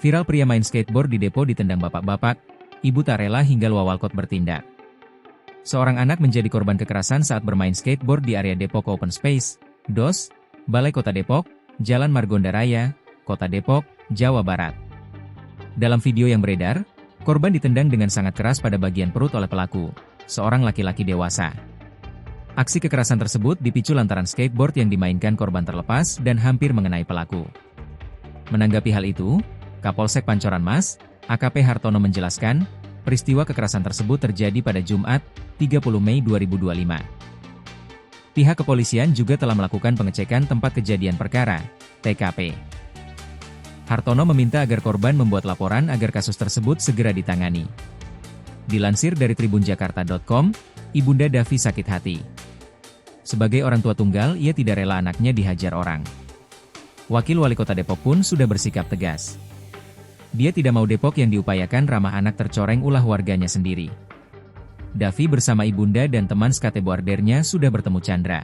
Viral pria main skateboard di depo ditendang bapak-bapak, ibu tak rela hingga wawalkot bertindak. Seorang anak menjadi korban kekerasan saat bermain skateboard di area Depok Open Space, DOS, Balai Kota Depok, Jalan Margonda Raya, Kota Depok, Jawa Barat. Dalam video yang beredar, korban ditendang dengan sangat keras pada bagian perut oleh pelaku, seorang laki-laki dewasa. Aksi kekerasan tersebut dipicu lantaran skateboard yang dimainkan korban terlepas dan hampir mengenai pelaku. Menanggapi hal itu, Kapolsek Pancoran Mas, AKP Hartono menjelaskan, peristiwa kekerasan tersebut terjadi pada Jumat, 30 Mei 2025. Pihak kepolisian juga telah melakukan pengecekan tempat kejadian perkara, TKP. Hartono meminta agar korban membuat laporan agar kasus tersebut segera ditangani. Dilansir dari tribunjakarta.com, Ibunda Davi sakit hati. Sebagai orang tua tunggal, ia tidak rela anaknya dihajar orang. Wakil Wali Kota Depok pun sudah bersikap tegas. Dia tidak mau Depok yang diupayakan ramah anak tercoreng ulah warganya sendiri. Davi bersama ibunda dan teman skateboardernya sudah bertemu Chandra.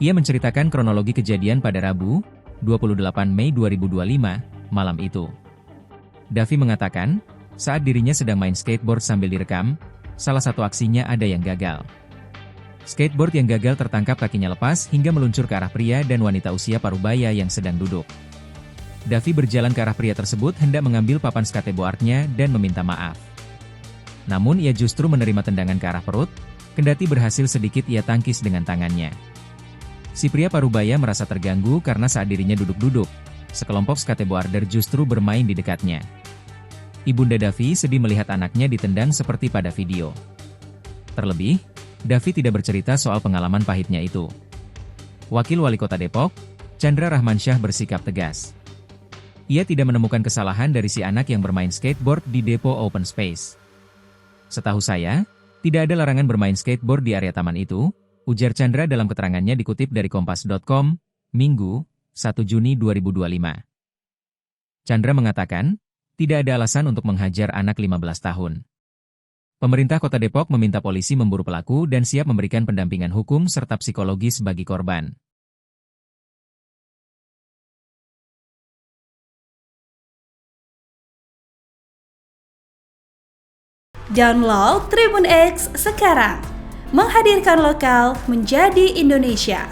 Ia menceritakan kronologi kejadian pada Rabu, 28 Mei 2025, malam itu. Davi mengatakan, saat dirinya sedang main skateboard sambil direkam, salah satu aksinya ada yang gagal. Skateboard yang gagal tertangkap kakinya lepas hingga meluncur ke arah pria dan wanita usia parubaya yang sedang duduk. Davi berjalan ke arah pria tersebut hendak mengambil papan skateboardnya dan meminta maaf. Namun ia justru menerima tendangan ke arah perut, kendati berhasil sedikit ia tangkis dengan tangannya. Si pria parubaya merasa terganggu karena saat dirinya duduk-duduk, sekelompok skateboarder justru bermain di dekatnya. Ibunda Davi sedih melihat anaknya ditendang seperti pada video. Terlebih, Davi tidak bercerita soal pengalaman pahitnya itu. Wakil Wali Kota Depok, Chandra Rahmansyah bersikap tegas. Ia tidak menemukan kesalahan dari si anak yang bermain skateboard di depo open space. Setahu saya, tidak ada larangan bermain skateboard di area taman itu, ujar Chandra dalam keterangannya dikutip dari Kompas.com, Minggu, 1 Juni 2025. Chandra mengatakan, tidak ada alasan untuk menghajar anak 15 tahun. Pemerintah Kota Depok meminta polisi memburu pelaku dan siap memberikan pendampingan hukum serta psikologis bagi korban. Download Tribun X sekarang, menghadirkan lokal menjadi Indonesia.